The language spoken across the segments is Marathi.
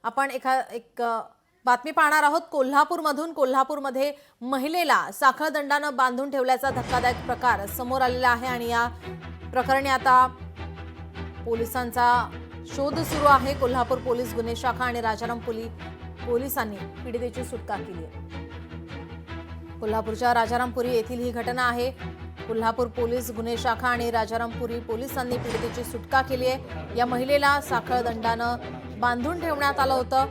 आपण एक बातमी पाहणार आहोत कोल्हापूरमधून। कोल्हापूरमध्ये महिलेला साखळ दंडाने बांधून ठेवल्याचा धक्कादायक प्रकार समोर आलेला आहे आणि या प्रकरणी आता पोलिसांचा शोध सुरू आहे। कोल्हापूर पोलीस गुन्हे शाखा आणि राजाराम पोलिसांनी पीडितेची सुटका केली आहे। कोल्हापूरच्या राजारामपुरी येथील ही घटना आहे। कोल्हापूर पोलीस गुन्हे शाखा आणि राजारामपुरी पोलिसांनी पीडितेची सुटका केली आहे। या महिलेला साखळ दंडाने बांधून ठेवण्यात आलं होतं।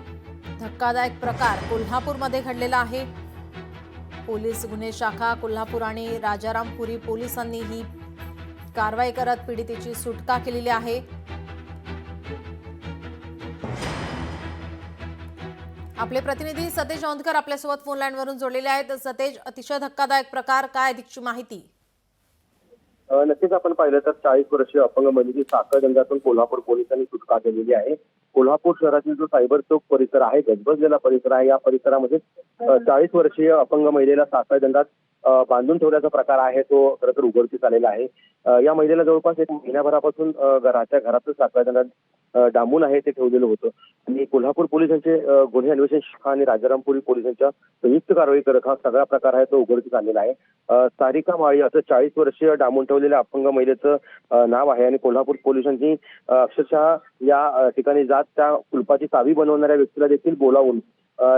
धक्कादायक प्रकार कोल्हापूरमध्ये घडलेला आहे। पोलीस गुन्हे शाखा कोल्हापूर आणि राजारामपुरी पोलिसांनी ही कारवाई करत पीडितेची सुटका केलेली आहे। आपले प्रतिनिधी सतेज औंधकर आपल्यासोबत फोन लाईनवरून जोडलेले आहेत। सतेज, अतिशय धक्कादायक प्रकार, काय अधिकची माहिती? नक्कीच आपण पाहिलं तर 40 वर्षीय अपंग महिलेची साखळ दंडातून कोल्हापूर पोलिसांनी सुटका केलेली आहे। कोल्हापूर शहरातील जो सायबर चौक परिसर आहे, गजबजलेला परिसर आहे, या परिसरामध्ये 40 वर्षीय अपंग महिलेला साखळ दंडात बांधून ठेवण्याचा प्रकार आहे तो खरं तर उघडकीस आलेला आहे। या महिलेला जवळपास एक महिन्याभरापासून घरातच साखळ दंडात डांबून आहे ते ठेवलेलं होतं आणि कोल्हापूर पोलिसांचे गुन्हे अन्वेषण शाखा आणि राजारामपुरी पोलिसांच्या संयुक्त कारवाई करत हा सगळा प्रकार आहे तो उघडकीस आलेला आहे। सारिका माळी असं 40 वर्षीय डांबून ठेवलेल्या अपंग महिलेचं नाव आहे आणि कोल्हापूर पोलिसांनी अक्षरशः या ठिकाणी जात त्या कुलपाची चावी बनवणाऱ्या व्यक्तीला देखील बोलावून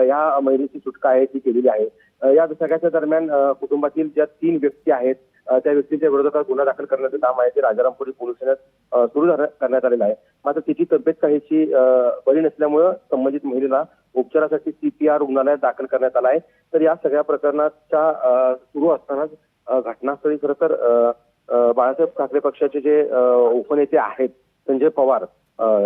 या महिलेची सुटका आहे ती केलेली आहे। या सगळ्याच्या दरम्यान कुटुंबातील ज्या 3 व्यक्ती आहेत त्या व्यक्तींच्या विरोधात गुन्हा दाखल करण्याचं काम आहे ते राजारामपुरी पोलिसांना सुरू करण्यात आलेलं आहे। मात्र तिची तब्येत काहीशी बरी नसल्यामुळे संबंधित महिलेला उपचारासाठी CPR रुग्णालयात दाखल करण्यात आला आहे। तर या सगळ्या प्रकरणाच्या सुरू असतानाच घटनास्थळी खरं तर बाळासाहेब ठाकरे पक्षाचे जे उपनेते आहेत संजय पवार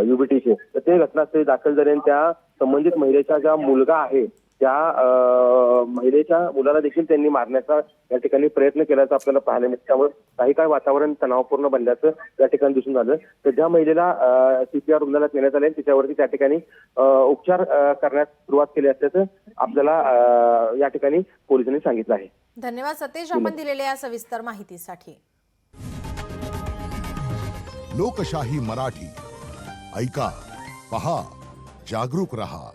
UBTचे, तर ते घटनास्थळी दाखल झाले आणि त्या संबंधित महिलेचा ज्या मुलगा आहे त्या महिलेच्या मुलाला देखील त्यांनी मारण्याचा या ठिकाणी प्रयत्न केल्याचं आपल्याला पाहायला मिळतं। त्यामुळे काही काळ वातावरण तणावपूर्ण बनल्याचं या ठिकाणी दिसून आलं। तर ज्या महिलेला CPR रुग्णालयात नेण्यात आले तिच्यावरती त्या ठिकाणी उपचार करण्यास सुरुवात केली असल्याचं आपल्याला या ठिकाणी पोलिसांनी सांगितलं आहे। धन्यवाद सतेज, आपण दिलेल्या या सविस्तर माहितीसाठी। लोकशाही मराठी ऐका, पहा, जागरूक रहा।